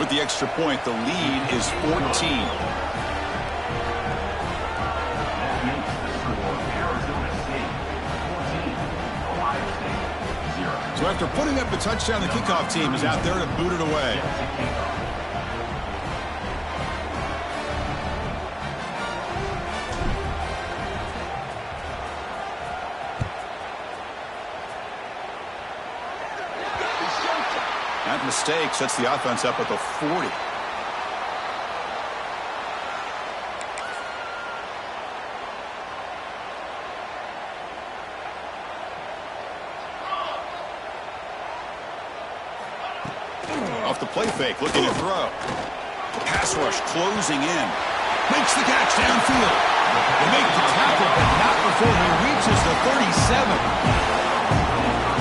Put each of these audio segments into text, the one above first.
With the extra point, the lead is 14. So after putting up the touchdown, the kickoff team is out there to boot it away. That mistake sets the offense up at the 40. Off the play fake, looking to throw. Pass rush closing in. Makes the catch downfield. They make the tackle, but not before he reaches the 37.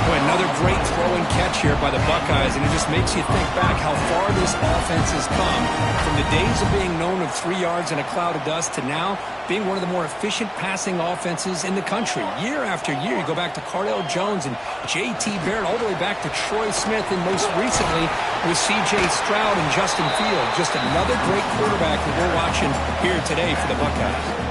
Boy, another great throw and catch here by the Buckeyes, and it just makes you think back how far this offense has come from the days of being known of 3 yards in a cloud of dust to now being one of the more efficient passing offenses in the country. Year after year, you go back to Cardale Jones and J.T. Barrett, all the way back to Troy Smith, and most recently with C.J. Stroud and Justin Fields. Just another great quarterback that we're watching here today for the Buckeyes.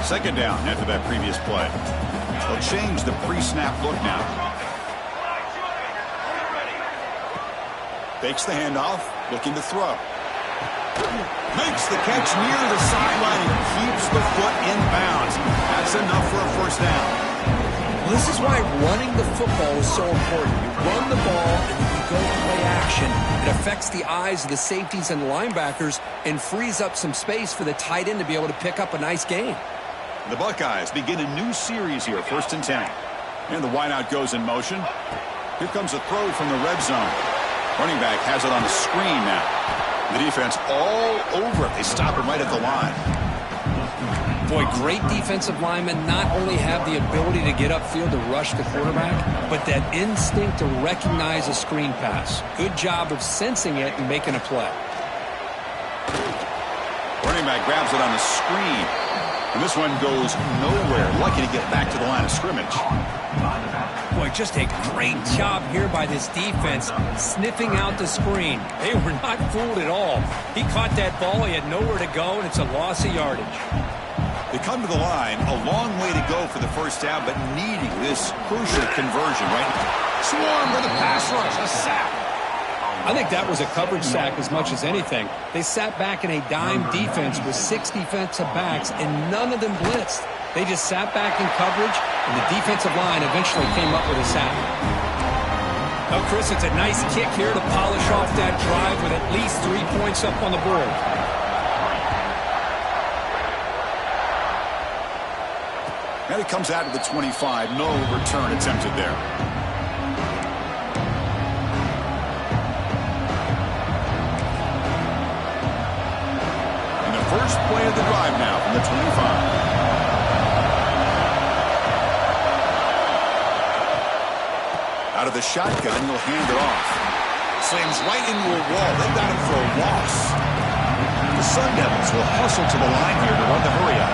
Second down after that previous play. They'll change the pre-snap look now. Fakes the handoff, looking to throw. Makes the catch near the sideline and keeps the foot in bounds. That's enough for a first down. Well, this is why running the football is so important. You run the ball and then you go play action. It affects the eyes of the safeties and linebackers and frees up some space for the tight end to be able to pick up a nice gain. The Buckeyes begin a new series here, 1st and 10. And the wideout goes in motion. Here comes a throw from the red zone. Running back has it on the screen now. The defense all over it. They stop him right at the line. Boy, great defensive linemen not only have the ability to get upfield to rush the quarterback, but that instinct to recognize a screen pass. Good job of sensing it and making a play. Running back grabs it on the screen. And this one goes nowhere. Lucky to get back to the line of scrimmage. Boy, just a great job here by this defense, sniffing out the screen. They were not fooled at all. He caught that ball. He had nowhere to go, and it's a loss of yardage. They come to the line, a long way to go for the first down, but needing this crucial conversion, right? Swarm with a pass rush, a sack. I think that was a coverage sack as much as anything. They sat back in a dime defense with 6 defensive backs, and none of them blitzed. They just sat back in coverage, and the defensive line eventually came up with a sack. Now, Chris, it's a nice kick here to polish off that drive with at least 3 points up on the board. And it comes out of the 25. No return attempted there. First play of the drive now from the 25. Out of the shotgun, he'll hand it off. Slams right into a wall. They got him for a loss. The Sun Devils will hustle to the line here to run the hurry-up.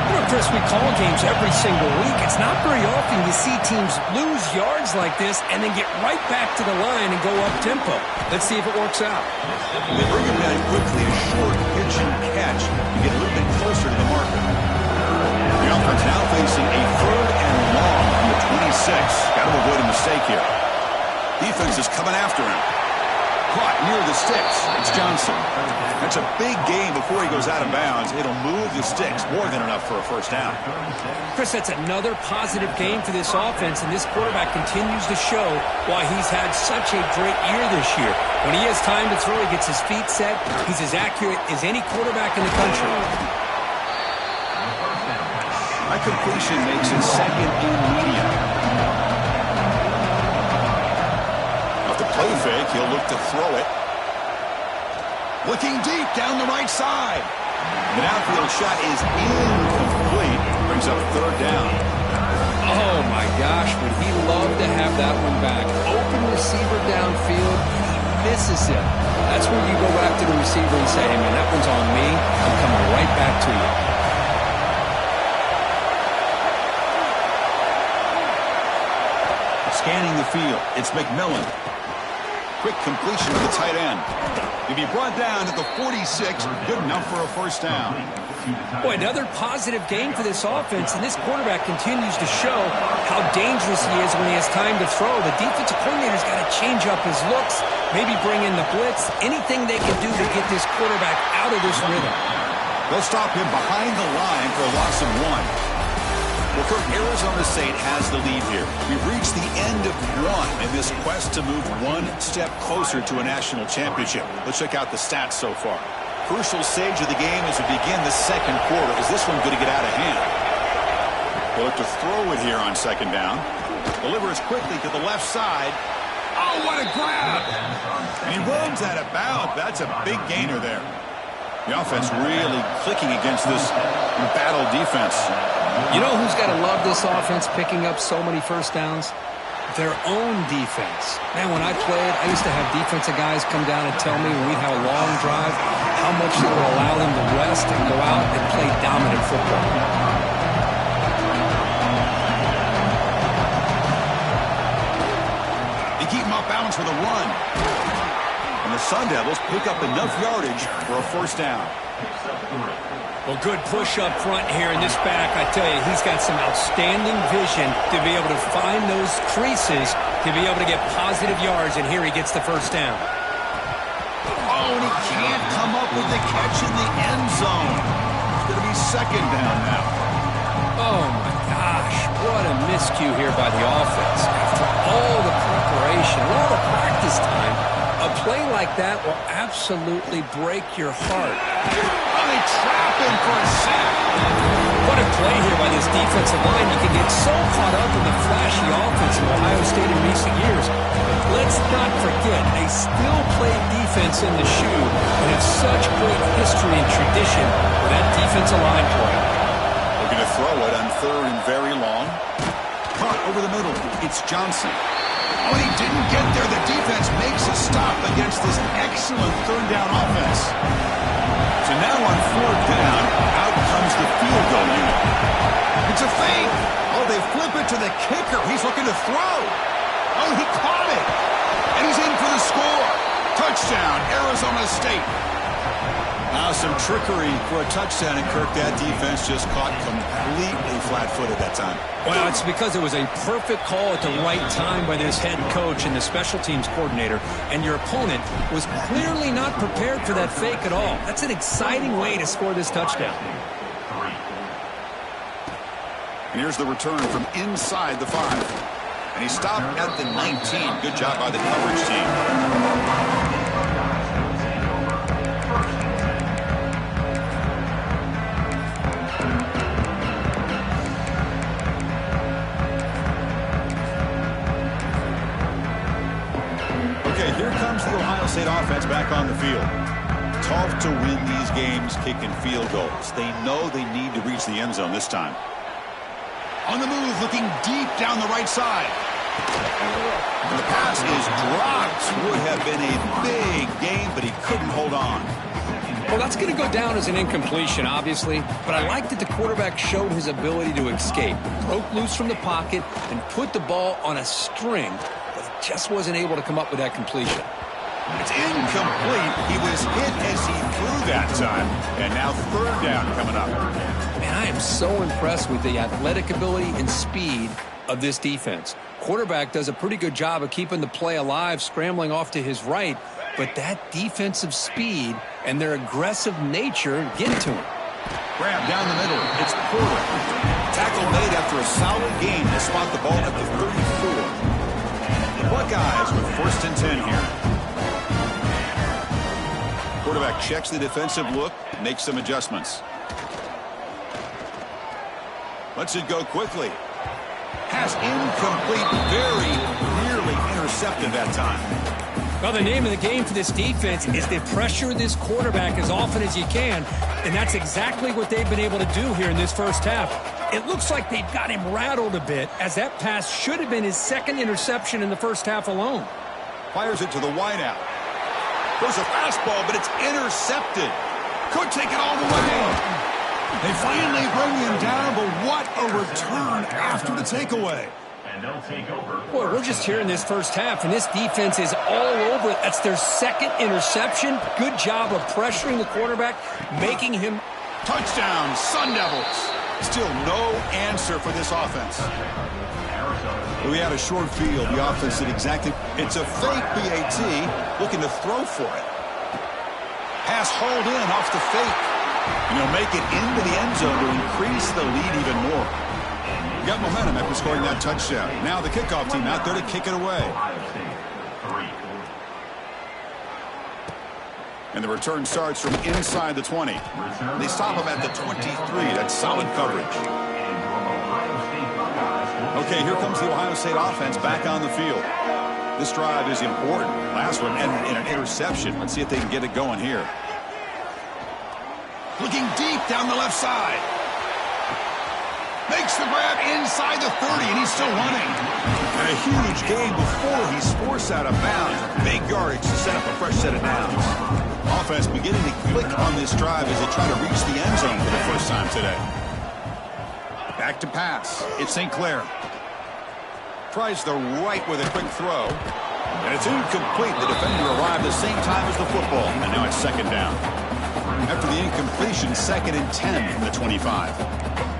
You know, Chris, we call games every single week. It's not very often you see teams lose yards like this and then get right back to the line and go up-tempo. Let's see if it works out. They bring him down quickly, a short pitch and catch to get a little bit closer to the marker. The offense now facing a 3rd and long from the 26. Got to avoid a mistake here. Defense is coming after him. Caught near the sticks. It's Johnson. That's a big gain before he goes out of bounds. It'll move the sticks, more than enough for a first down. Chris, that's another positive game for this offense, and this quarterback continues to show why he's had such a great year this year. When he has time to throw, he gets his feet set. He's as accurate as any quarterback in the country. High completion makes it 2nd and medium. Off the play fake, he'll look to throw it. Looking deep down the right side. The downfield shot is incomplete. Brings up 3rd down. Oh, my gosh, would he love to have that one back. Open receiver downfield, he misses it. That's where you go back to the receiver and say, hey, man, that one's on me. I'm coming right back to you. Scanning the field, it's McMillan. Quick completion to the tight end. To be brought down at the 46, good enough for a first down. Boy, another positive game for this offense, and this quarterback continues to show how dangerous he is when he has time to throw. The defensive coordinator's got to change up his looks, maybe bring in the blitz, anything they can do to get this quarterback out of this rhythm. They'll stop him behind the line for a loss of 1. Well, Kirk, Arizona State has the lead here. We've reached the end of 1 in this quest to move one step closer to a national championship. Let's check out the stats so far. Crucial stage of the game as we begin the second quarter. Is this one going to get out of hand? They'll look to throw it here on second down. Delivers quickly to the left side. Oh, what a grab! And he runs out of bounds. That's a big gainer there. The offense really clicking against this battle defense. You know who's got to love this offense picking up so many first downs? Their own defense. Man, when I played, I used to have defensive guys come down and tell me when we'd have a long drive how much it would allow them to rest and go out and play dominant football. They keep him off balance for the run. And the Sun Devils pick up enough yardage for a first down. Well, good push up front here in this back. I tell you, he's got some outstanding vision to be able to find those creases to be able to get positive yards, and here he gets the first down. Oh, and he can't come up with the catch in the end zone. It's going to be second down now. Oh, my gosh. What a miscue here by the offense. After all the preparation, all the practice time, a play like that will absolutely break your heart. They trap him for a sack. What a play here by this defensive line. You can get so caught up in the flashy offense of Ohio State in recent years. Let's not forget, they still play defense in the shoe and have such great history and tradition with that defensive line play. Looking to throw it on third and very long. Caught over the middle. It's Johnson. Oh, he didn't get there. The defense makes a stop against this excellent third down offense. So now on fourth down, out comes the field goal unit. It's a fake. Oh, they flip it to the kicker. He's looking to throw. Oh, he caught it. And he's in for the score. Touchdown, Arizona State. Now some trickery for a touchdown, and Kirk, that defense just caught completely flat-footed that time. Well, it's because it was a perfect call at the right time by this head coach and the special teams coordinator, and your opponent was clearly not prepared for that fake at all. That's an exciting way to score this touchdown. And here's the return from inside the 5. And he stopped at the 19. Good job by the coverage team. Here comes the Ohio State offense back on the field. Tough to win these games kicking field goals. They know they need to reach the end zone this time. On the move, looking deep down the right side. And the pass is dropped. Would have been a big game, but he couldn't hold on. Well, that's going to go down as an incompletion, obviously, but I like that the quarterback showed his ability to escape, broke loose from the pocket, and put the ball on a string. Just wasn't able to come up with that completion. It's incomplete. He was hit as he threw that time. And now third down coming up. Man, I am so impressed with the athletic ability and speed of this defense. Quarterback does a pretty good job of keeping the play alive, scrambling off to his right, but that defensive speed and their aggressive nature get to him. Grab down the middle. It's Porter. Tackle made after a solid game to spot the ball at the 34. Buckeyes with first and 10 here. Quarterback checks the defensive look, makes some adjustments. Lets it go quickly. Pass incomplete, very nearly intercepted that time. Well, the name of the game for this defense is to pressure this quarterback as often as you can, and that's exactly what they've been able to do here in this first half. It looks like they've got him rattled a bit, as that pass should have been his second interception in the first half alone. Fires it to the wideout. Goes a fastball, but it's intercepted. Could take it all the way. They finally bring him down, but what a return after the takeaway. Boy, we're just here in this first half, and this defense is all over it. That's their second interception. Good job of pressuring the quarterback, making him... Touchdown, Sun Devils. Still no answer for this offense. We had a short field. The offense did exactly... It's a fake PAT, looking to throw for it. Pass hauled in off the fake. And he'll make it into the end zone to increase the lead even more. Got momentum after scoring that touchdown. Now the kickoff team out there to kick it away. And the return starts from inside the 20. They stop him at the 23. That's solid coverage. Okay, here comes the Ohio State offense back on the field. This drive is important. Last one ended in an interception. Let's see if they can get it going here. Looking deep down the left side. Makes the grab inside the 30, and he's still running. And a huge gain before he's forced out of bounds. Big yardage to set up a fresh set of downs. Offense beginning to click on this drive as they try to reach the end zone for the first time today. Back to pass. It's St. Clair. Tries the right with a quick throw. And it's incomplete. The defender arrived the same time as the football. And now it's second down. After the incompletion, 2nd and 10 from the 25.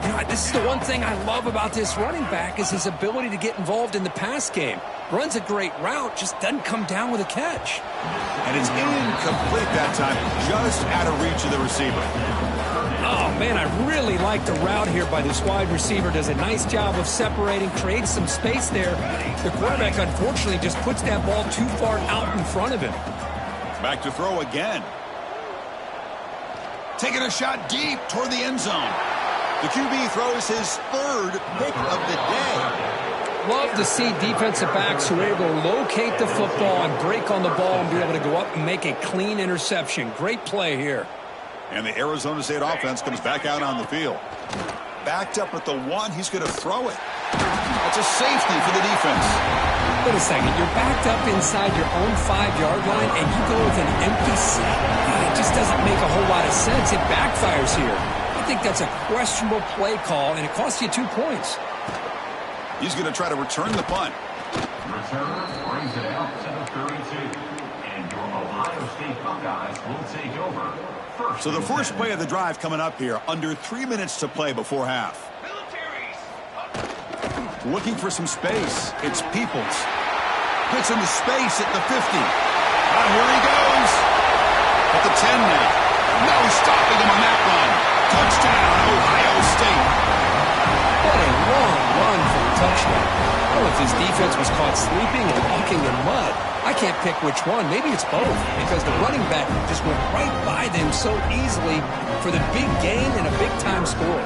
You know, this is the one thing I love about this running back is his ability to get involved in the pass game. Runs a great route, just doesn't come down with a catch. And it's incomplete that time, just out of reach of the receiver. Oh, man, I really like the route here by this wide receiver. Does a nice job of separating, creates some space there. The quarterback, unfortunately, just puts that ball too far out in front of him. Back to throw again. Taking a shot deep toward the end zone. The QB throws his 3rd pick of the day. Love to see defensive backs who are able to locate the football and break on the ball and be able to go up and make a clean interception. Great play here. And the Arizona State offense comes back out on the field. Backed up at the 1, he's going to throw it. That's a safety for the defense. Wait a second, you're backed up inside your own 5-yard line and you go with an empty set? It just doesn't make a whole lot of sense. It backfires here. I think that's a questionable play call, and it costs you 2 points. He's going to try to return the punt. Return brings it out to the 32. And your Ohio State Buckeyes will take over. So the first play of the drive coming up here. Under 3 minutes to play before half. Looking for some space. It's Peoples. Puts into space at the 50. Here he goes. At the 10 now. No stopping him on that run. Touchdown, Ohio State. What a long run for a touchdown. Well, if his defense was caught sleeping and walking in mud, I can't pick which one. Maybe it's both, because the running back just went right by them so easily for the big gain and a big-time score.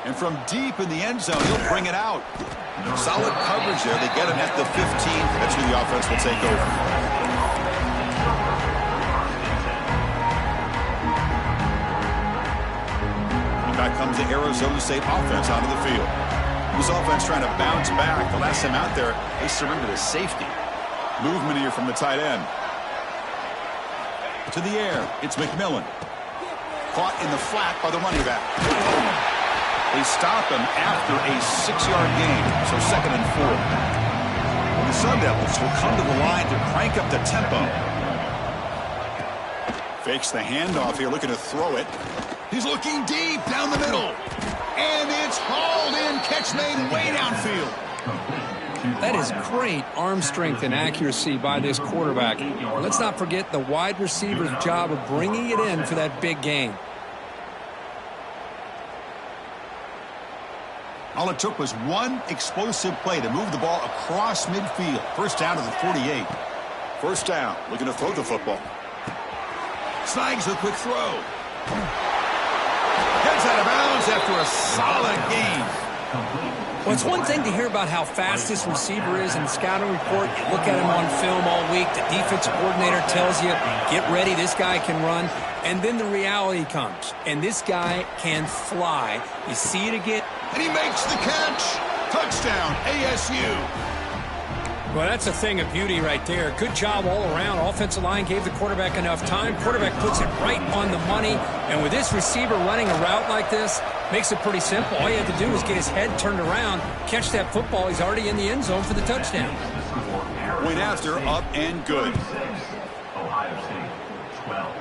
And from deep in the end zone, he'll bring it out. Solid coverage there. They get him at the 15. That's where the offense will take over. And back comes the Arizona State offense onto the field. This offense trying to bounce back. The last time out there, they surrendered a safety. Movement here from the tight end. To the air, it's McMillan. Caught in the flat by the running back. They stop him after a 6-yard gain, so 2nd and 4. And the Sun Devils will come to the line to crank up the tempo. Fakes the handoff here, looking to throw it. He's looking deep down the middle. And it's hauled in, catch made way downfield. That is great arm strength and accuracy by this quarterback. Let's not forget the wide receiver's job of bringing it in for that big gain. All it took was one explosive play to move the ball across midfield. First down to the 48. First down, looking to throw the football. Snags a quick throw. Gets out of bounds after a solid gain. Well, it's one thing to hear about how fast this receiver is in the scouting report. You look at him on film all week. The defensive coordinator tells you, get ready, this guy can run. And then the reality comes, and this guy can fly. You see it again. And he makes the catch. Touchdown, ASU. Well, that's a thing of beauty right there. Good job all around. Offensive line gave the quarterback enough time. Quarterback puts it right on the money. And with this receiver running a route like this, makes it pretty simple. All you have to do is get his head turned around, catch that football. He's already in the end zone for the touchdown. Point after, up and good. Ohio State, 12.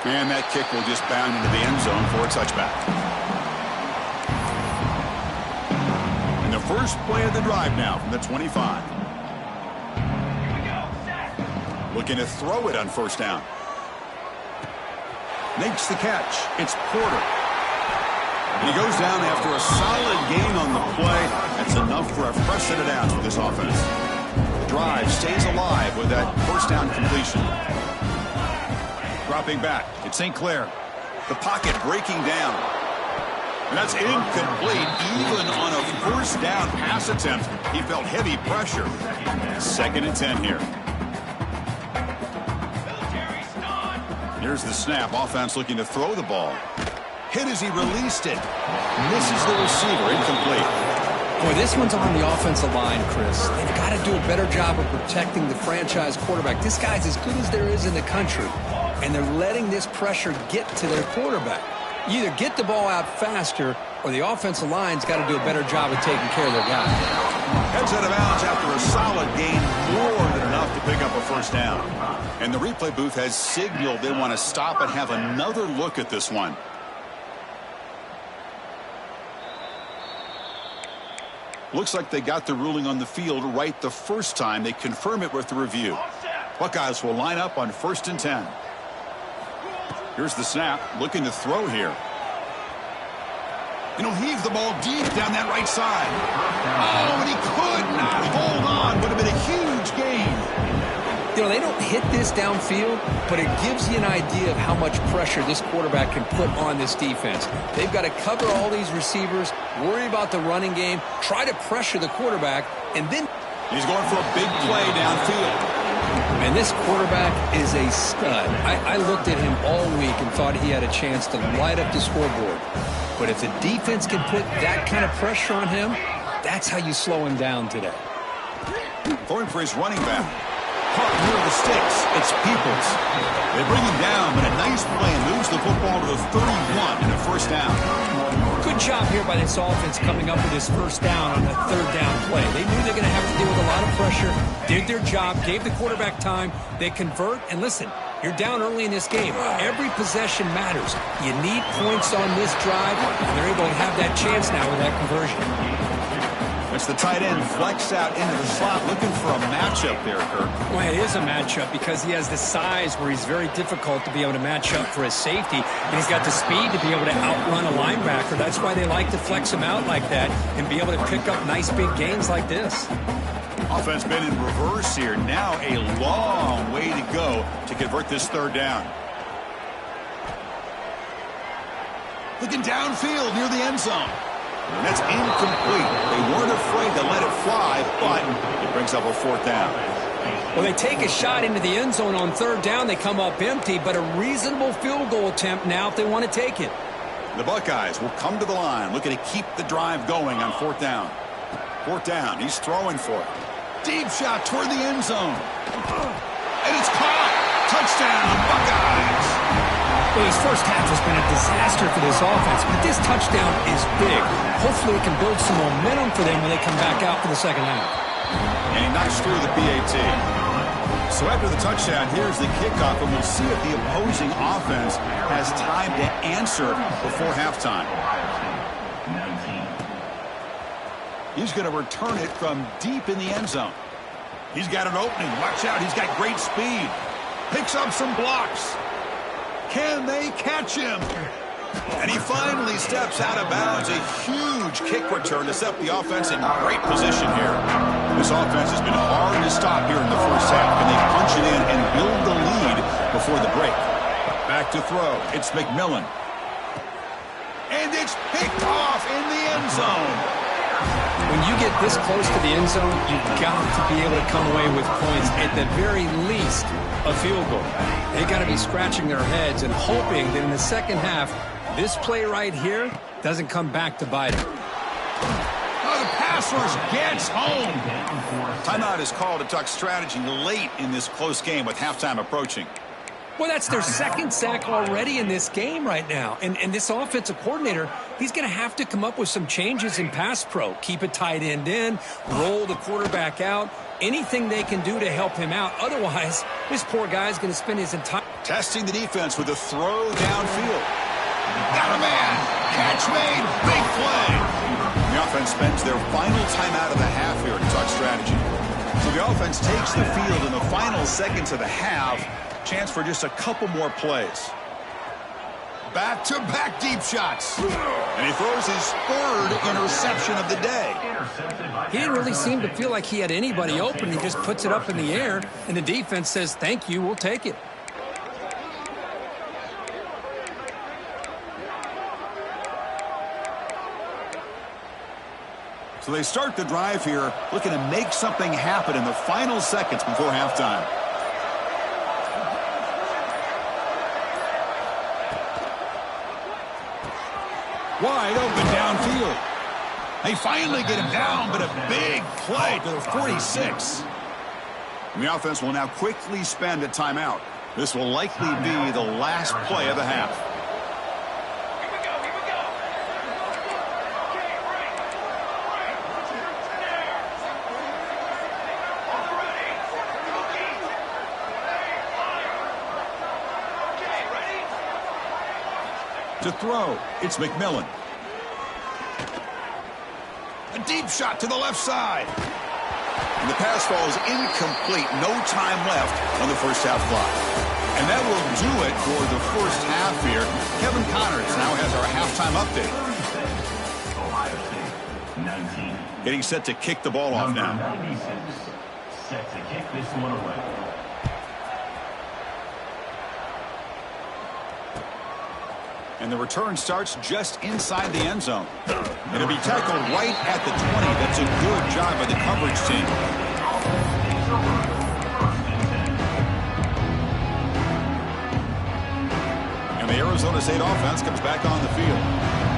And that kick will just bound into the end zone for a touchback. And the first play of the drive now from the 25. Looking to throw it on first down. Makes the catch. It's Porter. And he goes down after a solid gain on the play. That's enough for a fresh set of downs for this offense. The drive stays alive with that first down completion. Dropping back, it's St. Clair. The pocket breaking down. And that's incomplete. Even on a first down pass attempt, he felt heavy pressure. 2nd and 10 here. Here's the snap. Offense looking to throw the ball. Hit as he released it. Misses the receiver. Incomplete. Boy, this one's on the offensive line, Chris. They've got to do a better job of protecting the franchise quarterback. This guy's as good as there is in the country, and they're letting this pressure get to their quarterback. You either get the ball out faster, or the offensive line's got to do a better job of taking care of their guy. Heads out of bounds after a solid gain, more than enough to pick up a first down. And the replay booth has signaled they want to stop and have another look at this one. Looks like they got the ruling on the field right the first time. They confirm it with the review. Buckeyes will line up on 1st and 10. Here's the snap. Looking to throw here. And he'll heave the ball deep down that right side. Oh, and he could not hold on. Would have been a huge gain. You know, they don't hit this downfield, but it gives you an idea of how much pressure this quarterback can put on this defense. They've got to cover all these receivers, worry about the running game, try to pressure the quarterback, and then he's going for a big play downfield. And this quarterback is a stud. I looked at him all week and thought he had a chance to light up the scoreboard. But if the defense can put that kind of pressure on him, that's how you slow him down today. Going for his running back. Caught near the sticks. It's Peoples. They bring him down, but a nice play and moves the football to the 31 and a first down. Good job here by this offense coming up with this first down on the 3rd down play. They knew they were going to have to deal with a lot of pressure, did their job, gave the quarterback time. They convert, and listen, you're down early in this game. Every possession matters. You need points on this drive, and they're able to have that chance now with that conversion. It's the tight end flexed out into the slot, looking for a matchup there, Kirk. Well, it is a matchup because he has the size where he's very difficult to be able to match up for his safety, and he's got the speed to be able to outrun a linebacker. That's why they like to flex him out like that and be able to pick up nice big gains like this. Offense been in reverse here. Now a long way to go to convert this 3rd down. Looking downfield near the end zone. And that's incomplete. They weren't afraid to let it fly, but it brings up a 4th down. Well, they take a shot into the end zone on 3rd down. They come up empty, but a reasonable field goal attempt now if they want to take it. The Buckeyes will come to the line, looking to keep the drive going on 4th down. 4th down, he's throwing for it. Deep shot toward the end zone. And it's caught. Touchdown, Buckeyes. Well, his first half has been a disaster for this offense, but this touchdown is big. Hopefully it can build some momentum for them when they come back out for the second half. And he knocks through the PAT. So after the touchdown, here's the kickoff, and we'll see if the opposing offense has time to answer before halftime. He's going to return it from deep in the end zone. He's got an opening. Watch out. He's got great speed. Picks up some blocks. Can they catch him? And he finally steps out of bounds. A huge kick return to set the offense in great position here. This offense has been hard to stop here in the first half. Can they punch it in and build the lead before the break? Back to throw. It's McMillan. And it's picked off in the end zone. When you get this close to the end zone, you've got to be able to come away with points, at the very least, a field goal. They got to be scratching their heads and hoping that in the second half, this play right here doesn't come back to bite them. Oh, the pass pass rush gets home. Timeout is called to talk strategy late in this close game with halftime approaching. Well, that's their second sack already in this game right now. And this offensive coordinator, he's going to have to come up with some changes in pass pro. Keep a tight end in, roll the quarterback out, anything they can do to help him out. Otherwise, this poor guy's going to spend his entire... Testing the defense with a throw downfield. Got a man. Catch made. Big play. The offense spends their final timeout of the half here to talk strategy. So the offense takes the field in the final seconds of the half. Chance for just a couple more plays. Back-to-back deep shots. And he throws his third interception of the day. He didn't really seem to feel like he had anybody open. He just puts it up in the air, and the defense says, thank you, we'll take it. So they start the drive here, looking to make something happen in the final seconds before halftime. Wide open downfield. They finally get him down, but a big play to the 46. And the offense will now quickly spend a timeout. This will likely be the last play of the half. To throw, it's McMillan. A deep shot to the left side. And the pass falls incomplete. No time left on the first half clock. And that will do it for the first half here. Kevin Connors now has our halftime update. Ohio State, 19. Getting set to kick the ball off now. 96, set to kick this one away. And the return starts just inside the end zone. It'll be tackled right at the 20. That's a good job by the coverage team. And the Arizona State offense comes back on the field,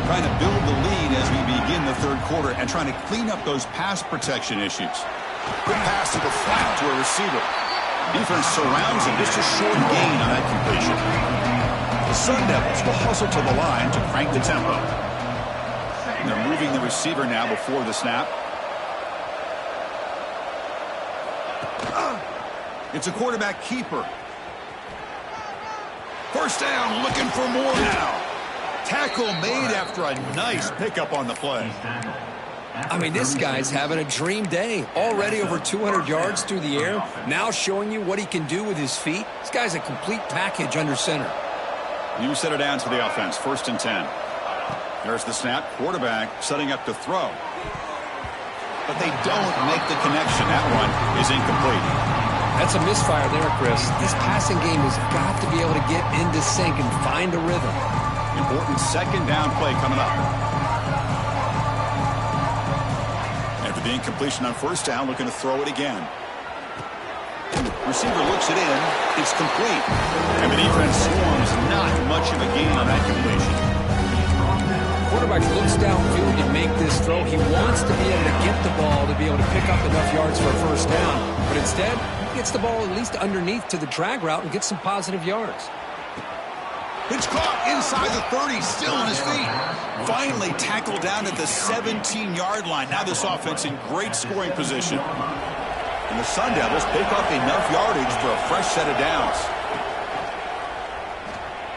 trying to build the lead as we begin the third quarter and trying to clean up those pass protection issues. Good pass to the flat to a receiver. Defense surrounds him. Just a short gain on that completion. The Sun Devils will hustle to the line to crank the tempo. And they're moving the receiver now before the snap. It's a quarterback keeper. First down, looking for more now. Tackle made after a nice pickup on the play. I mean, this guy's having a dream day. Already over 200 yards through the air. Now showing you what he can do with his feet. This guy's a complete package under center. You set it down to the offense. 1st and 10. There's the snap. Quarterback setting up to throw. But they don't make the connection. That one is incomplete. That's a misfire there, Chris. This passing game has got to be able to get into sync and find a rhythm. Important second down play coming up. After the incompletion on first down, looking to throw it again. Receiver looks it in. It's complete. And the defense swarms. Not much of a gain on that completion. Quarterback looks downfield to make this throw. He wants to be able to get the ball to be able to pick up enough yards for a first down. But instead, he gets the ball at least underneath to the drag route and gets some positive yards. It's caught inside the 30, still on his feet. Finally tackled down at the 17-yard line. Now this offense in great scoring position. And the Sun Devils pick up enough yardage for a fresh set of downs.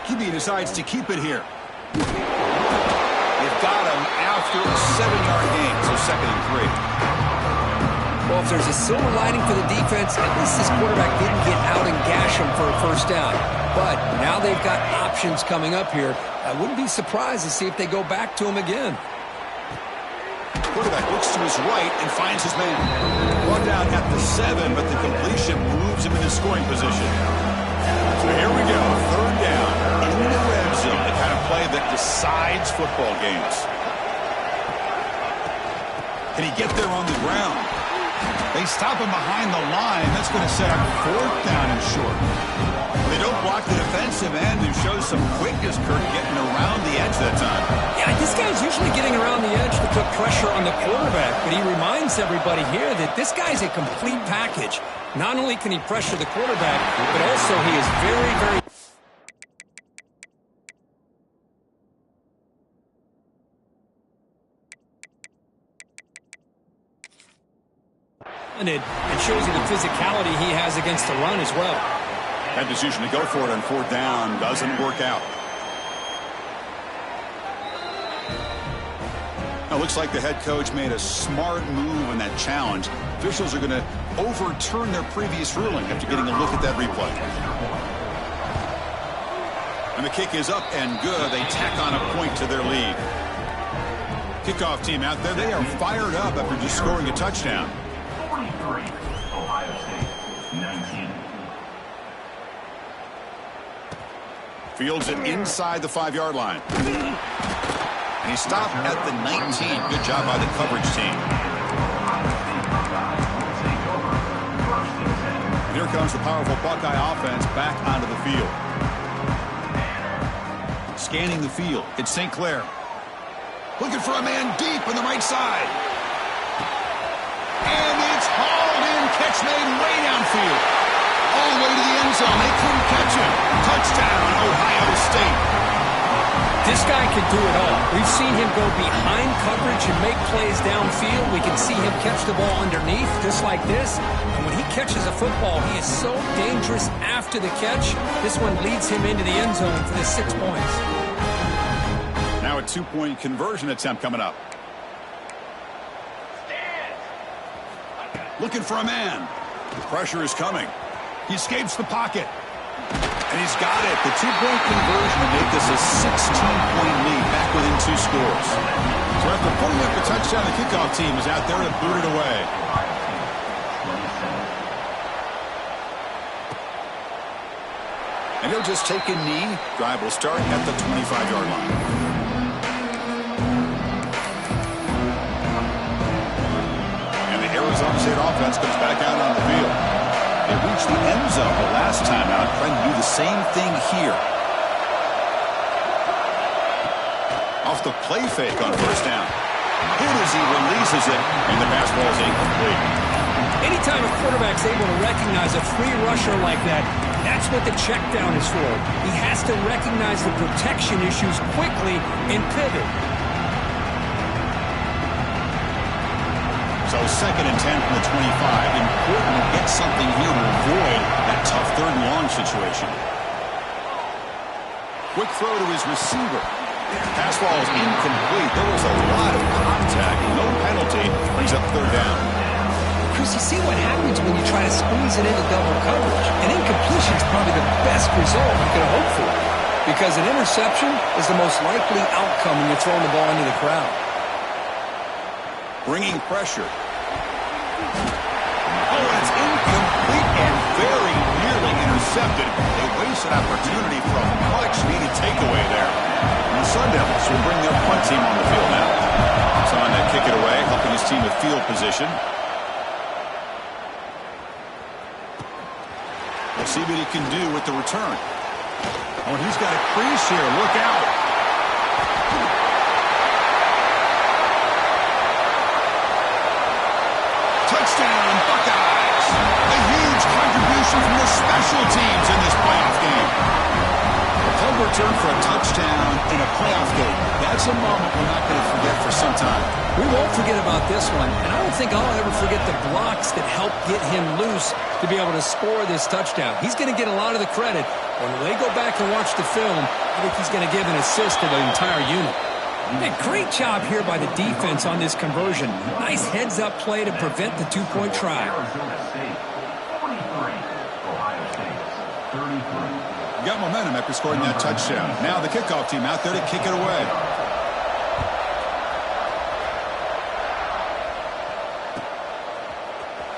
QB decides to keep it here. They've got him after a 7-yard gain, so 2nd and 3. Well, if there's a silver lining for the defense, at least this quarterback didn't get out and gash him for a first down. But now they've got options coming up here. I wouldn't be surprised to see if they go back to him again. Quarterback looks to his right and finds his man. Brought down at the 7, but the completion moves him into scoring position. So here we go, 3rd down in the red zone, the kind of play that decides football games. Can he get there on the ground? They stop him behind the line. That's going to set up 4th down and short. They don't block block the defensive end and shows some quickness, Kurt, getting around the edge that time. Yeah, this guy's usually getting around the edge to put pressure on the quarterback, but he reminds everybody here that this guy's a complete package. Not only can he pressure the quarterback, but also he is very, very... and shows you the physicality he has against the run as well. That decision to go for it on fourth down doesn't work out. Now, looks like the head coach made a smart move in that challenge. Officials are going to overturn their previous ruling after getting a look at that replay. And the kick is up and good. They tack on a point to their lead. Kickoff team out there, they are fired up after just scoring a touchdown. 43, Ohio State, 19. Fields it inside the 5-yard line. And he stopped at the 19. Good job by the coverage team. And here comes the powerful Buckeye offense back onto the field. Scanning the field, it's St. Clair. Looking for a man deep on the right side. And it's hauled in. Catch made way downfield. All the way to the end zone. They couldn't catch him. Touchdown, Ohio State. This guy can do it all. We've seen him go behind coverage and make plays downfield. We can see him catch the ball underneath, just like this. And when he catches a football, he is so dangerous after the catch. This one leads him into the end zone for the 6 points. Now a 2-point conversion attempt coming up. Looking for a man. The pressure is coming. He escapes the pocket. And he's got it. The 2-point conversion to make this a 16-point lead, back within 2 scores. So after pulling up the touchdown, the kickoff team is out there to boot it away. And he'll just take a knee. Drive will start at the 25-yard line. And the Arizona State offense comes back out on the field. They reached the end zone the last time out, trying to do the same thing here. Off the play fake on first down. Good as he releases it, and the pass ball is incomplete. Anytime a quarterback's able to recognize a free rusher like that, that's what the check down is for. He has to recognize the protection issues quickly and pivot. So 2nd and 10 from the 25. Important to get something here to avoid that tough 3rd and long situation. Quick throw to his receiver. Pass ball is incomplete. There was a lot of contact. No penalty. Brings up 3rd down. Chris, you see what happens when you try to squeeze it into double coverage. An incompletion is probably the best result you can hope for. Because an interception is the most likely outcome when you're throwing the ball into the crowd. Bringing pressure. Oh, and it's incomplete and very nearly intercepted. They waste an opportunity for a much-needed takeaway there. And the Sun Devils will bring their punt team on the field now. So on that kick it away, helping his team with field position. We'll see what he can do with the return. Oh, and he's got a crease here. Look out. Touchdown, Buckeyes. A huge contribution from the special teams in this playoff game. A punt return for a touchdown in a playoff game. That's a moment we're not going to forget for some time. We won't forget about this one, and I don't think I'll ever forget the blocks that helped get him loose to be able to score this touchdown. He's going to get a lot of the credit. When they go back and watch the film, I think he's going to give an assist to the entire unit. Hey, great job here by the defense on this conversion. Nice heads-up play to prevent the 2-point try. Arizona State, 43, Ohio State, 33. Got momentum after scoring that touchdown. Now the kickoff team out there to kick it away.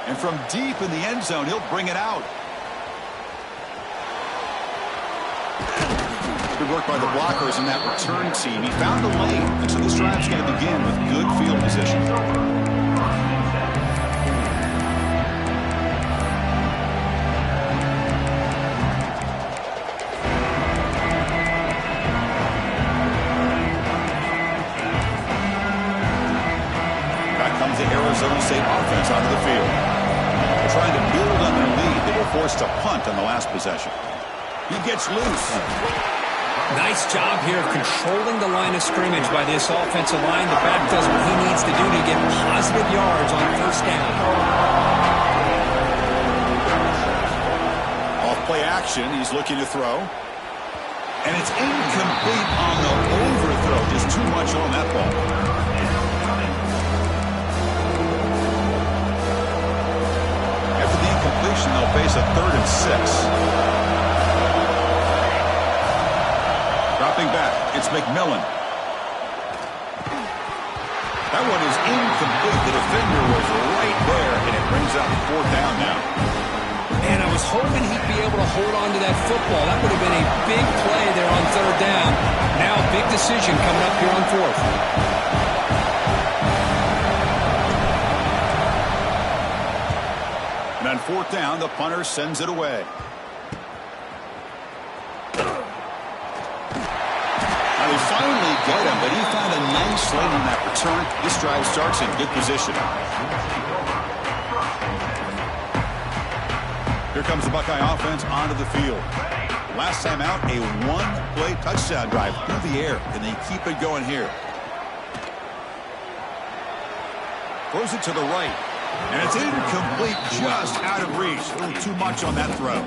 And from deep in the end zone, he'll bring it out. Good work by the blockers in that return team. He found a lane, and so this drive's going to begin with good field position. forced to punt on the last possession. He gets loose. Nice job here of controlling the line of scrimmage by this offensive line. The back does what he needs to do to get positive yards on first down. Off play action, he's looking to throw. And it's incomplete on the overthrow. Just too much on that ball. After the incompletion, they'll face a 3rd and 6. Dropping back, it's McMillan. That one is incomplete. The defender was right there, and it brings up 4th down now. And I was hoping he'd be able to hold on to that football. That would have been a big play there on 3rd down. Now a big decision coming up here on 4th. And on 4th down, the punter sends it away. They finally get him, but he found a nice lane on that return. This drive starts in good position. Here comes the Buckeye offense onto the field. Last time out, a 1-play touchdown drive through the air, and they keep it going here. Throws it to the right, and it's incomplete, just out of reach. A little too much on that throw.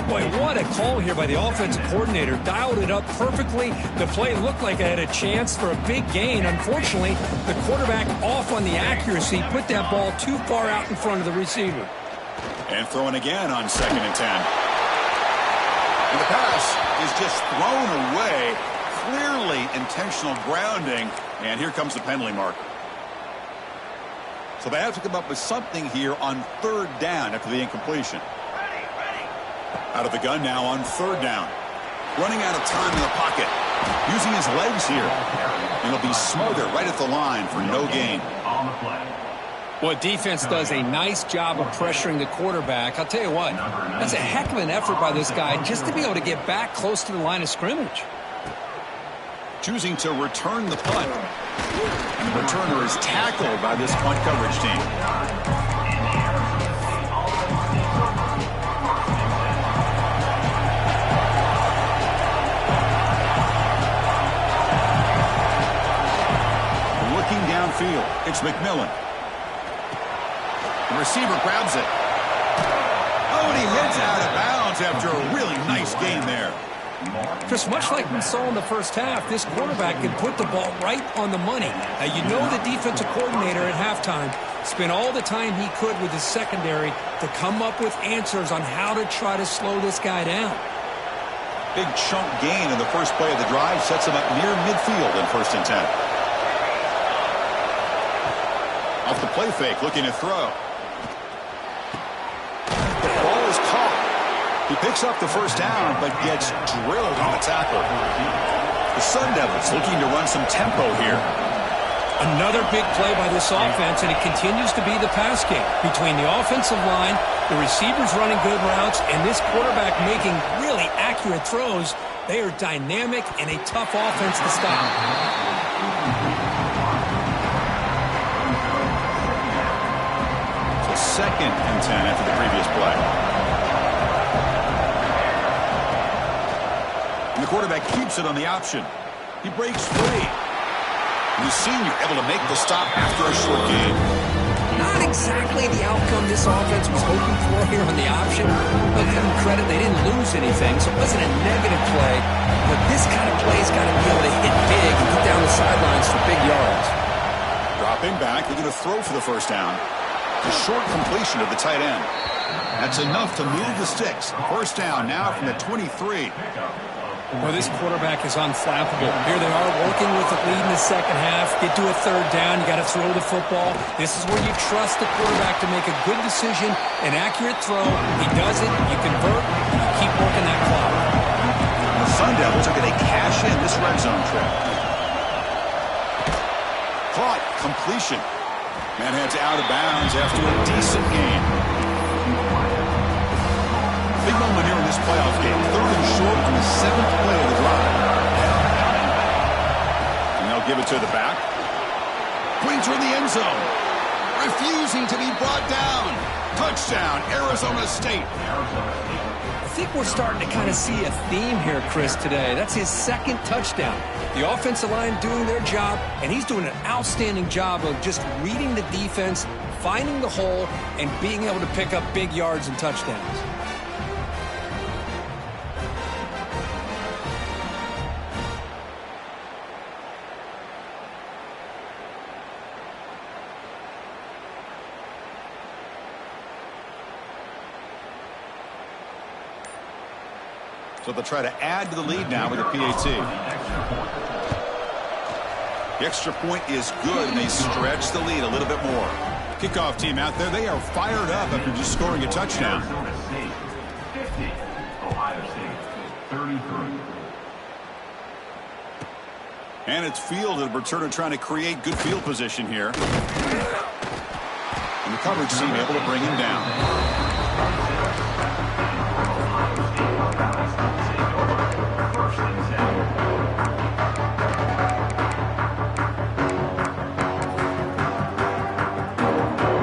Boy, what a call here by the offensive coordinator. Dialed it up perfectly. The play looked like it had a chance for a big gain. Unfortunately, the quarterback off on the accuracy, put that ball too far out in front of the receiver. And throwing again on 2nd and 10. And the pass is just thrown away. Clearly intentional grounding. And here comes the penalty marker. So they have to come up with something here on 3rd down after the incompletion. Out of the gun now on 3rd down. Running out of time in the pocket. Using his legs here. And he'll be smothered right at the line for no gain. Well, defense does a nice job of pressuring the quarterback. I'll tell you what, that's a heck of an effort by this guy just to be able to get back close to the line of scrimmage. Choosing to return the punt. And the returner is tackled by this punt coverage team. Looking downfield, it's McMillan. The receiver grabs it. Oh, and he heads out of bounds after a really nice gain there. Chris, much like we saw in the first half, this quarterback can put the ball right on the money. Now, you know the defensive coordinator at halftime spent all the time he could with his secondary to come up with answers on how to try to slow this guy down. Big chunk gain in the first play of the drive sets him up near midfield in 1st and 10. Off the play fake, looking to throw. The ball is caught. He picks up the 1st down, but gets drilled on the tackle. The Sun Devils looking to run some tempo here. Another big play by this offense, and it continues to be the pass game. Between the offensive line, the receivers running good routes, and this quarterback making really accurate throws, they are dynamic and a tough offense to stop. So 2nd and 10 after the previous play. And the quarterback keeps it on the option. He breaks free. The senior able to make the stop after a short gain. Not exactly the outcome this offense was hoping for here on the option. But give them credit, they didn't lose anything, so it wasn't a negative play. But this kind of play's got to be able to hit big and get down the sidelines for big yards. Dropping back, they're going to throw for the 1st down. A short completion of the tight end. That's enough to move the sticks. 1st down now from the 23. Well, this quarterback is unflappable. Here they are working with the lead in the second half. Get to a 3rd down. You got to throw the football. This is where you trust the quarterback to make a good decision, an accurate throw. He does it. You convert. And you keep working that clock. The Sun Devils are going to cash in this red zone trip. Caught. Completion. Man heads out of bounds after a decent gain. Big moment here in this playoff game. 3rd and short on the 7th play of the drive. And they'll give it to the back. Pointer in the end zone. refusing to be brought down. Touchdown, Arizona State. I think we're starting to kind of see a theme here, Chris, today. That's his second touchdown. The offensive line doing their job, and he's doing an outstanding job of just reading the defense, finding the hole, and being able to pick up big yards and touchdowns. So they'll try to add to the lead now with a PAT. The extra point is good, and they stretch the lead a little bit more. Kickoff team out there, they are fired up after just scoring a touchdown. Arizona State 50, Ohio State 33. And it's fielded. Returner trying to create good field position here. And the coverage team able to bring him down.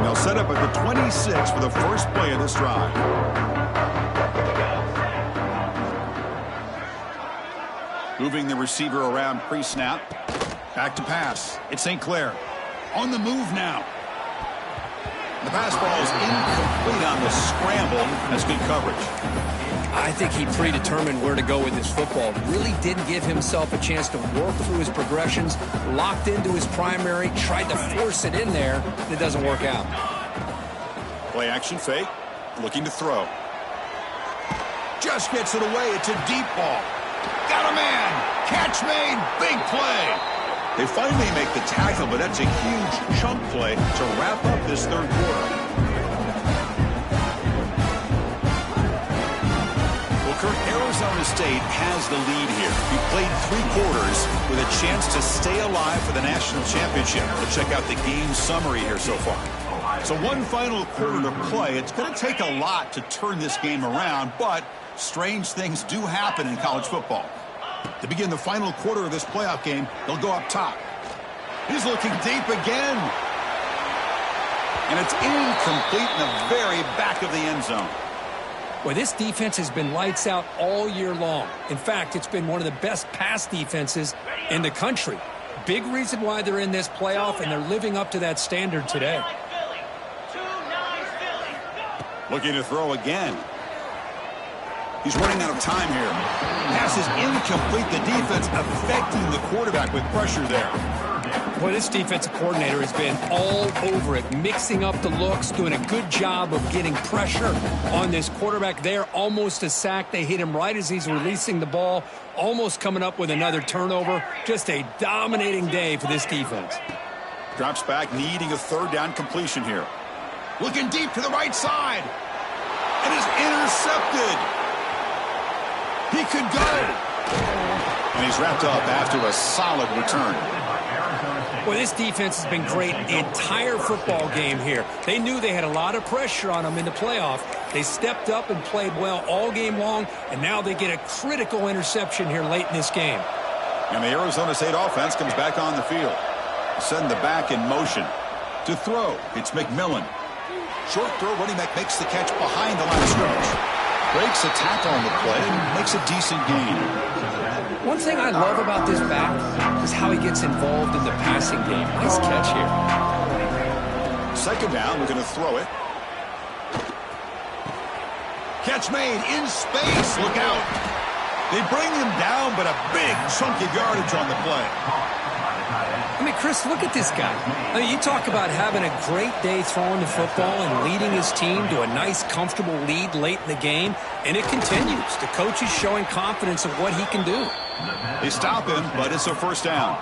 They'll set up at the 26 for the first play of this drive. Moving the receiver around pre-snap. Back to pass. It's St. Clair. On the move now. The pass ball is incomplete on the scramble. That's good coverage. I think he predetermined where to go with this football. Really didn't give himself a chance to work through his progressions. Locked into his primary. Tried to force it in there. And it doesn't work out. Play action fake. Looking to throw. Just gets it away. It's a deep ball. Got a man. Catch made. Big play. They finally make the tackle, but that's a huge chunk play to wrap up this third quarter. Well, Kurt, Arizona State has the lead here. He played 3 quarters with a chance to stay alive for the national championship. Let's check out the game summary here so far. So one final quarter to play. It's going to take a lot to turn this game around, but strange things do happen in college football. To begin the final quarter of this playoff game, they'll go up top. He's looking deep again. And it's incomplete in the very back of the end zone. Well, this defense has been lights out all year long. In fact, it's been one of the best pass defenses in the country. Big reason why they're in this playoff, and they're living up to that standard today. Looking to throw again. He's running out of time here. Pass is incomplete. The defense affecting the quarterback with pressure there. Boy, this defensive coordinator has been all over it, mixing up the looks, doing a good job of getting pressure on this quarterback there. Almost a sack. They hit him right as he's releasing the ball, almost coming up with another turnover. Just a dominating day for this defense. Drops back, needing a third down completion here. Looking deep to the right side. It is intercepted. He could go. And he's wrapped up after a solid return. Well, this defense has been great the entire football game here. They knew they had a lot of pressure on them in the playoff. They stepped up and played well all game long, and now they get a critical interception here late in this game. And the Arizona State offense comes back on the field. Send the back in motion. To throw, it's McMillan. Short throw, running back makes the catch behind the line of scrimmage. Breaks a tackle on the play and makes a decent gain. One thing I love about this back is how he gets involved in the passing game. Nice catch here. Second down, we're going to throw it. Catch made in space. Look out. They bring him down, but a big chunk of yardage on the play. I mean, Chris, look at this guy. I mean, you talk about having a great day throwing the football and leading his team to a nice, comfortable lead late in the game, and it continues. The coach is showing confidence of what he can do. They stop him, but it's a first down.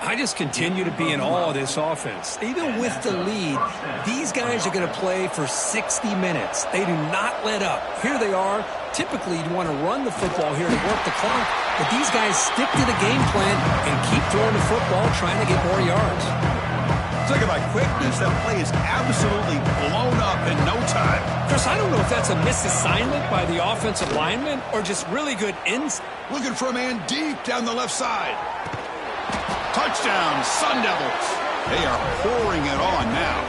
I just continue to be in awe of this offense. Even with the lead, these guys are going to play for 60 minutes. They do not let up. Here they are. Typically, you'd want to run the football here to work the clock, but these guys stick to the game plan and keep throwing the football, trying to get more yards. Talk about quickness. That play is absolutely blown up in no time. Chris, I don't know if that's a misassignment by the offensive lineman or just really good instinct. Looking for a man deep down the left side. Touchdown, Sun Devils. They are pouring it on now.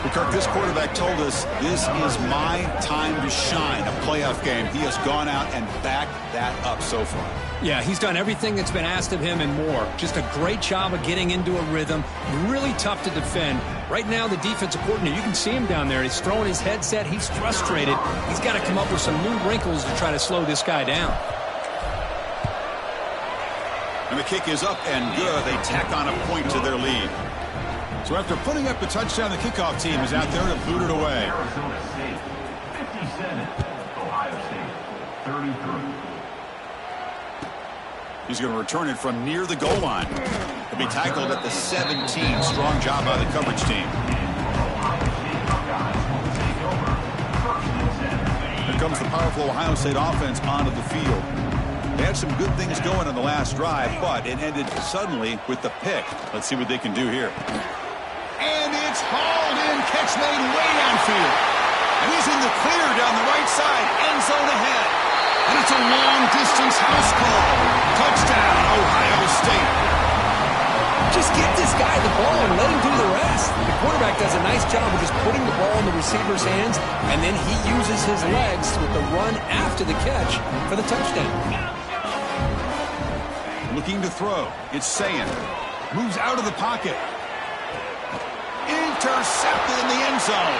Well, Kirk, this quarterback told us this is my time to shine, a playoff game. He has gone out and backed that up so far. Yeah, he's done everything that's been asked of him and more. Just a great job of getting into a rhythm. Really tough to defend. Right now, the defensive coordinator, you can see him down there. He's throwing his headset. He's frustrated. He's got to come up with some new wrinkles to try to slow this guy down. And the kick is up and good. They tack on a point to their lead. So after putting up a touchdown, the kickoff team is out there to boot it away. Arizona State 57, Ohio State 33. He's going to return it from near the goal line. He'll be tackled at the 17. Strong job by the coverage team. Here comes the powerful Ohio State offense onto the field. They had some good things going on the last drive, but it ended suddenly with the pick. Let's see what they can do here. And it's hauled in. Catch made way downfield. And he's in the clear down the right side. End zone ahead. And it's a long-distance house call. Touchdown, Ohio State. Just get this guy the ball and let him do the rest. The quarterback does a nice job of just putting the ball in the receiver's hands, and then he uses his legs with the run after the catch for the touchdown. Looking to throw. It's Sayin. Moves out of the pocket. Intercepted in the end zone.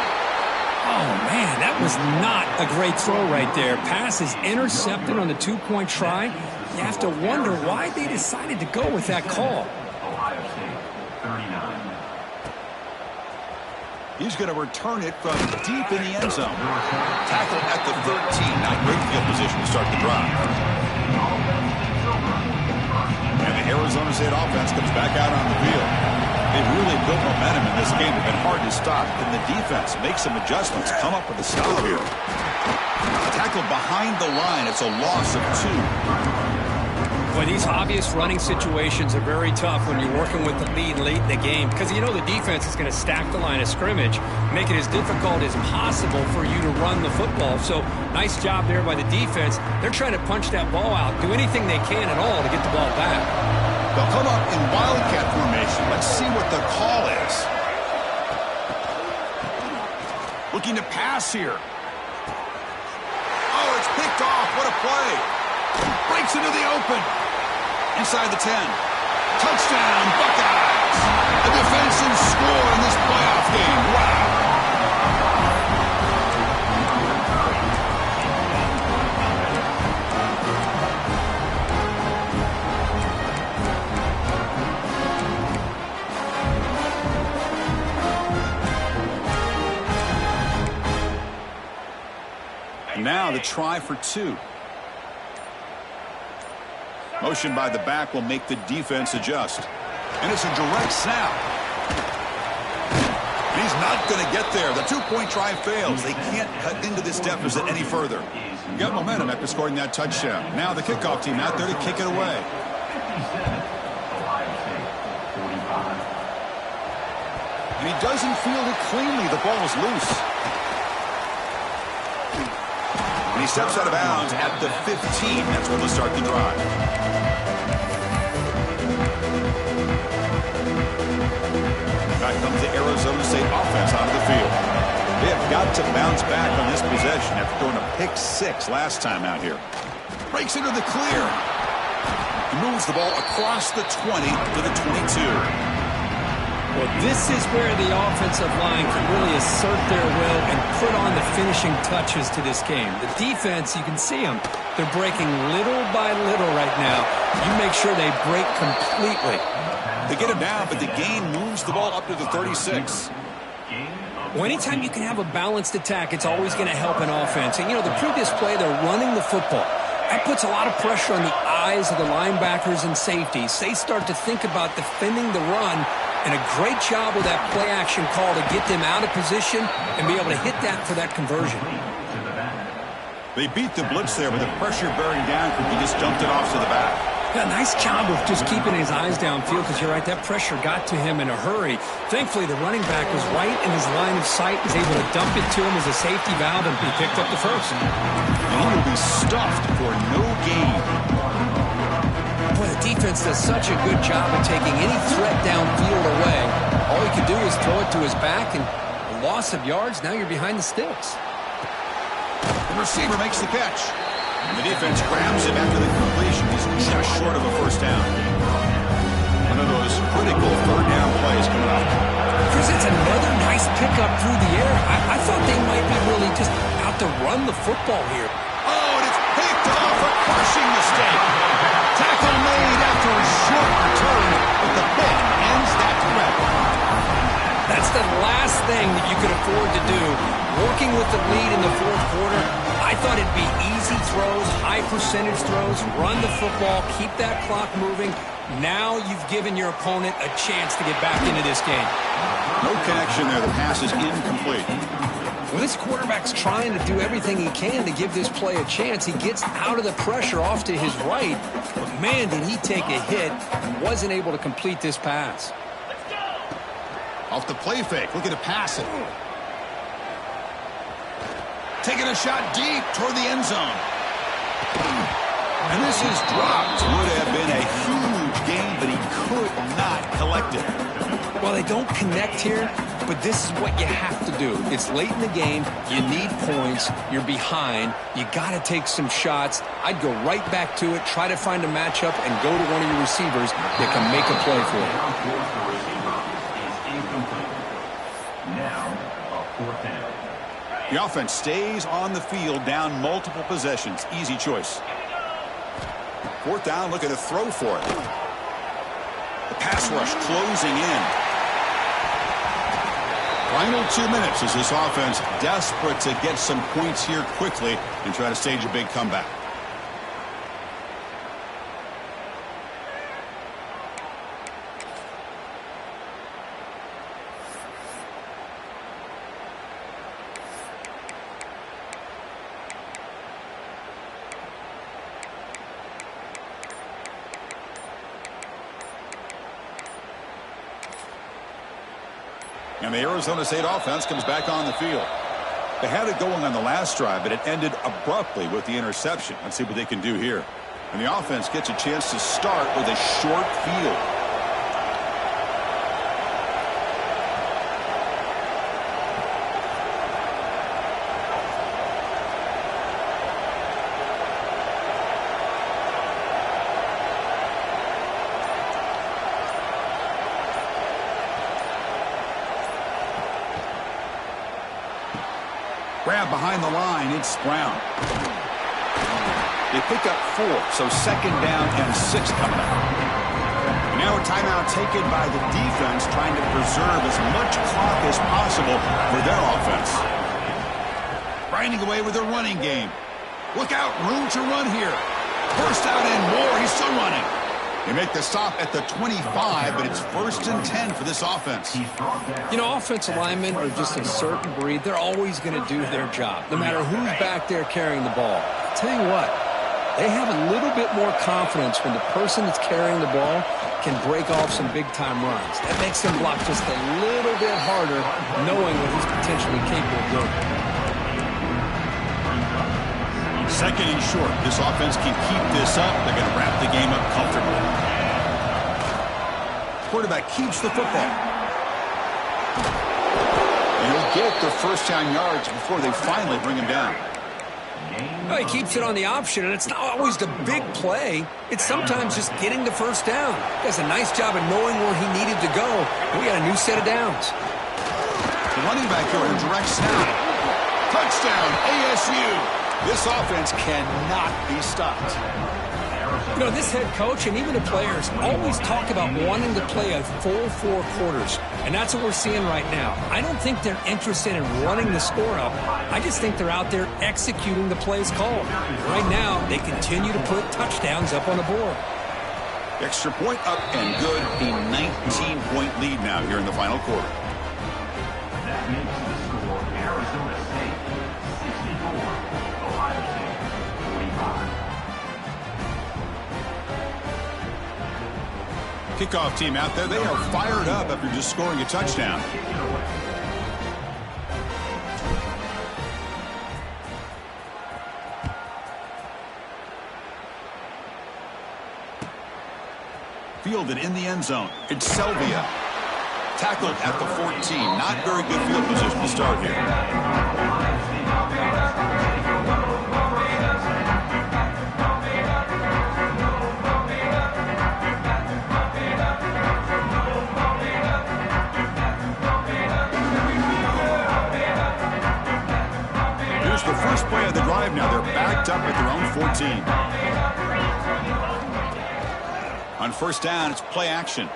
Oh, man, that was not a great throw right there. Pass is intercepted on the two-point try. You have to wonder why they decided to go with that call. Ohio State 39. He's going to return it from deep in the end zone. Tackle at the 13. Not great field position to start the drive. And the Arizona State offense comes back out on the field. They've really built momentum in this game. They've been hard to stop. And the defense makes some adjustments. Come up with a stop here. Tackled behind the line. It's a loss of 2. Boy, these obvious running situations are very tough when you're working with the lead late in the game because you know the defense is going to stack the line of scrimmage, make it as difficult as possible for you to run the football. So nice job there by the defense. They're trying to punch that ball out, do anything they can at all to get the ball back. They'll come up in wildcat formation. Let's see what the call is. Looking to pass here. Oh, it's picked off. What a play. Breaks into the open. Inside the 10. Touchdown, Buckeyes. A defensive score in this playoff game. Wow. And now the try for 2. Motion by the back will make the defense adjust. And it's a direct snap. And he's not going to get there. The 2-point try fails. They can't cut into this deficit any further. Got momentum after scoring that touchdown. Now the kickoff team out there to kick it away. 57, Ohio State 45. And he doesn't field it cleanly. The ball is loose. And he steps out of bounds at the 15. That's where they'll start the drive. Back comes the Arizona State offense onto the field. They have got to bounce back on this possession after throwing a pick 6 last time out here. Breaks into the clear. He moves the ball across the 20 to the 22. Well, this is where the offensive line can really assert their will and put on the finishing touches to this game. The defense, you can see them. They're breaking little by little right now. You make sure they break completely. They get him down, but the gain moves the ball up to the 36. Well, anytime you can have a balanced attack, it's always going to help an offense. And, you know, the previous play, they're running the football. That puts a lot of pressure on the eyes of the linebackers and safeties. They start to think about defending the run, and a great job with that play-action call to get them out of position and be able to hit that for that conversion. They beat the blitz there, but the pressure bearing down because he just dumped it off to the back. Yeah, nice job of just keeping his eyes downfield because you're right, that pressure got to him in a hurry. Thankfully, the running back was right in his line of sight, was able to dump it to him as a safety valve, and he picked up the first. And he will be stuffed for no gain. Boy, the defense defense does such a good job of taking any threat downfield away. All he can do is throw it to his back, and a loss of yards, now you're behind the sticks. The receiver makes the catch. And the defense grabs him after the completion. He's just short of a first down. One of those critical third down plays coming up. Chris, it's another nice pickup through the air. I thought they might be really just out to run the football here. Oh, and it's picked off, a crushing mistake. Tackle made after a short return, but the pick ends that threat. That's the last thing that you could afford to do. Working with the lead in the fourth quarter, I thought it'd be easy throws, high percentage throws, run the football, keep that clock moving. Now you've given your opponent a chance to get back into this game. No connection there. The pass is incomplete. Well, this quarterback's trying to do everything he can to give this play a chance. He gets out of the pressure off to his right, but man, did he take a hit and wasn't able to complete this pass. Off the play fake, looking to pass it. Taking a shot deep toward the end zone. And this is dropped. Would have been a huge gain, but he could not collect it. Well, they don't connect here, but this is what you have to do. It's late in the game. You need points. You're behind. You got to take some shots. I'd go right back to it, try to find a matchup, and go to one of your receivers that can make a play for you. Now, a fourth down. The offense stays on the field, down multiple possessions. Easy choice. Fourth down, looking to throw for it. The pass rush closing in. Final 2 minutes as this offense desperate to get some points here quickly and try to stage a big comeback. And the Arizona State offense comes back on the field. They had it going on the last drive, but it ended abruptly with the interception. Let's see what they can do here. And the offense gets a chance to start with a short field. Grab behind the line, it's Brown. They pick up 4, so second down and 6 coming up. And now a timeout taken by the defense, trying to preserve as much clock as possible for their offense. Grinding away with their running game. Look out, room to run here. Burst out and more, he's still running. They make the stop at the 25, but it's 1st and 10 for this offense. You know, offensive linemen are just a certain breed. They're always going to do their job, no matter who's back there carrying the ball. I'll tell you what, they have a little bit more confidence when the person that's carrying the ball can break off some big-time runs. That makes them block just a little bit harder, knowing what he's potentially capable of doing. Second and short. This offense can keep this up. They're going to wrap the game up comfortably. Quarterback keeps the football. And he'll get the first down yards before they finally bring him down. Well, he keeps it on the option, and it's not always the big play. It's sometimes just getting the first down. He does a nice job of knowing where he needed to go. And we got a new set of downs. The running back here in a direct snap. Touchdown, ASU. This offense cannot be stopped. You know, this head coach and even the players always talk about wanting to play a full 4 quarters, and that's what we're seeing right now. I don't think they're interested in running the score up. I just think they're out there executing the plays called. Right now, they continue to put touchdowns up on the board. Extra point up and good. A 19-point lead now here in the final quarter. That makes the score Arizona State 64, Ohio State 45. Kickoff team out there, they are fired up after just scoring a touchdown. fielded in the end zone. It's Selvia. Tackled at the 14. Not very good field position to start here. Here's the first play of the drive now. They're backed up at their own 14. On first down, it's play action.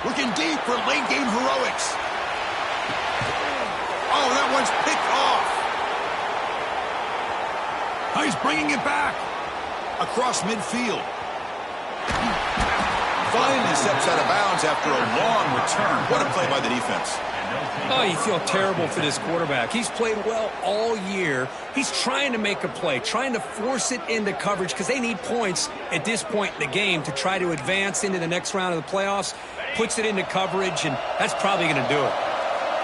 Looking deep for late-game heroics. Oh, that one's picked off. Oh, he's bringing it back. Across midfield. Finally steps out of bounds after a long return. What a play by the defense. Oh, you feel terrible for this quarterback. He's played well all year. He's trying to make a play, trying to force it into coverage because they need points at this point in the game to try to advance into the next round of the playoffs. Puts it into coverage, and that's probably going to do it.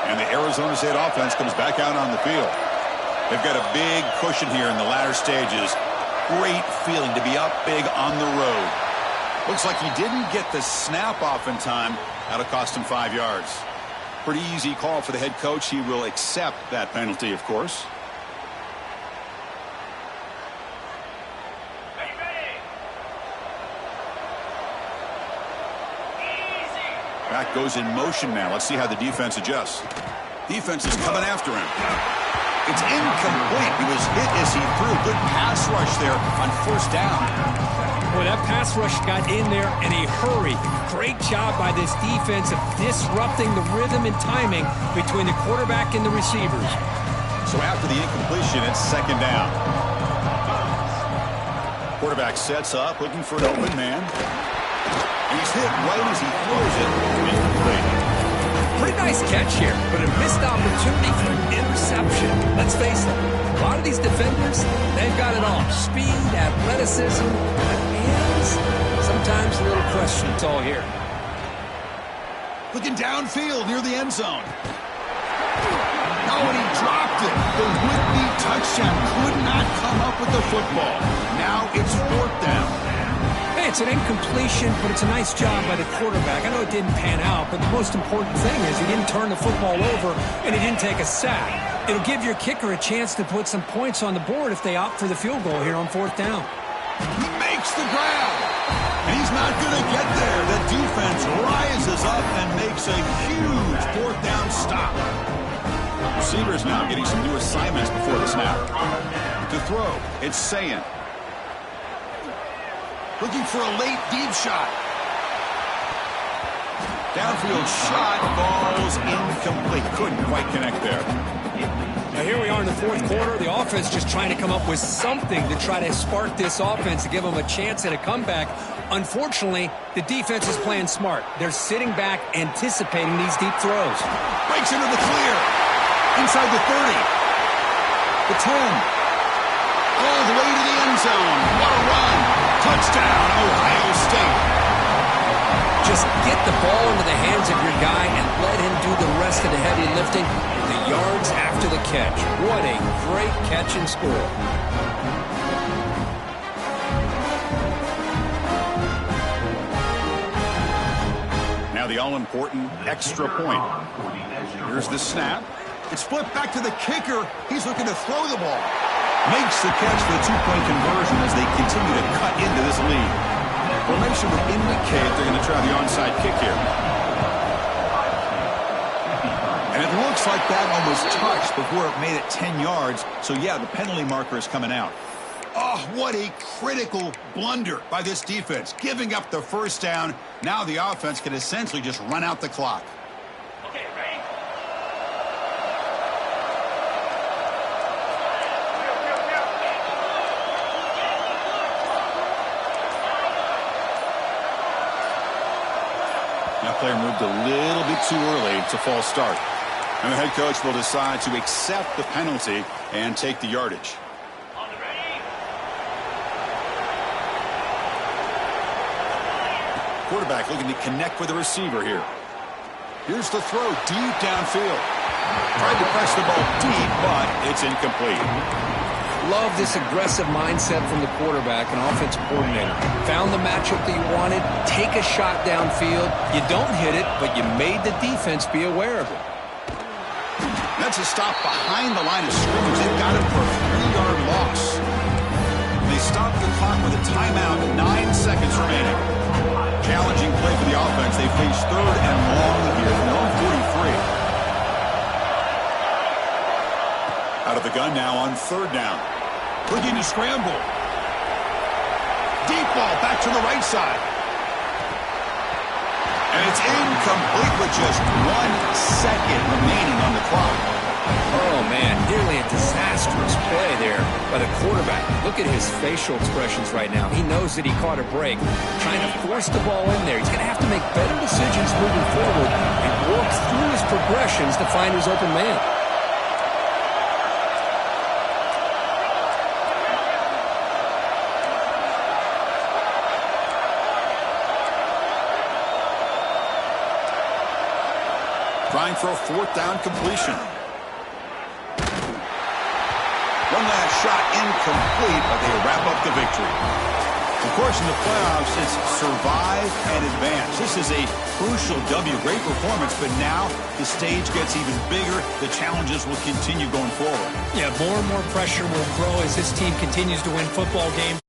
And the Arizona State offense comes back out on the field. They've got a big cushion here in the latter stages. Great feeling to be up big on the road. Looks like he didn't get the snap off in time. That'll cost him 5 yards. Pretty easy call for the head coach. He will accept that penalty, of course. Back goes in motion now. Let's see how the defense adjusts. Defense is coming after him. It's incomplete. He was hit as he threw. Good pass rush there on first down. Boy, that pass rush got in there in a hurry. Great job by this defense of disrupting the rhythm and timing between the quarterback and the receivers. So after the incompletion, it's second down. Quarterback sets up, looking for an open man. And he's hit right as he throws it. Incomplete. Pretty nice catch here, but a missed opportunity for an interception. Let's face it, a lot of these defenders, they've got it all. Speed, athleticism, hands, sometimes a little question. It's all here. Looking downfield near the end zone. Oh, and he dropped it. The would-be touchdown could not come up with the football. Now it's fourth down. Hey, it's an incompletion, but it's a nice job by the quarterback. I know it didn't pan out, but the most important thing is he didn't turn the football over and he didn't take a sack. It'll give your kicker a chance to put some points on the board if they opt for the field goal here on fourth down. He makes the grab, and he's not going to get there. The defense rises up and makes a huge fourth down stop. Receivers now getting some new assignments before the snap. To throw, it's Sayin. Looking for a late deep shot. Downfield shot falls incomplete. Couldn't quite connect there. Now here we are in the fourth quarter. The offense just trying to come up with something to try to spark this offense to give them a chance at a comeback. Unfortunately, the defense is playing smart. They're sitting back, anticipating these deep throws. Breaks into the clear. Inside the 30. The 10. All the way to the end zone. What a run. Touchdown, Ohio State. Just get the ball into the hands of your guy and let him do the rest of the heavy lifting. The yards after the catch. What a great catch and score. Now the all-important extra point. Here's the snap. It's flipped back to the kicker. He's looking to throw the ball. Makes the catch for the two-point conversion as they continue to cut into this lead. Formation would indicate they're going to try the onside kick here. And it looks like that almost touched before it made it 10 yards. So, yeah, the penalty marker is coming out. Oh, what a critical blunder by this defense. Giving up the first down. Now the offense can essentially just run out the clock. That player moved a little bit too early. It's a false start. And the head coach will decide to accept the penalty and take the yardage. Quarterback looking to connect with the receiver here. Here's the throw deep downfield. Tried to press the ball deep, but it's incomplete. Love this aggressive mindset from the quarterback and offensive coordinator. Found the matchup that you wanted, take a shot downfield. You don't hit it, but you made the defense be aware of it. That's a stop behind the line of scrimmage. They've got it for a 3-yard loss. They stop the clock with a timeout, 9 seconds remaining. Challenging play for the offense. They face 3rd and long here from 143. Out of the gun now on 3rd down. Looking to scramble. Deep ball back to the right side. And it's incomplete with just 1 second remaining on the clock. Oh, man, nearly a disastrous play there by the quarterback. Look at his facial expressions right now. He knows that he caught a break, trying to force the ball in there. He's going to have to make better decisions moving forward and work through his progressions to find his open man. Trying for a 4th down completion. One last shot incomplete, but they wrap up the victory. Of course, in the playoffs, it's survive and advance. This is a crucial W. Great performance, but now the stage gets even bigger. The challenges will continue going forward. Yeah, more and more pressure will grow as this team continues to win football games.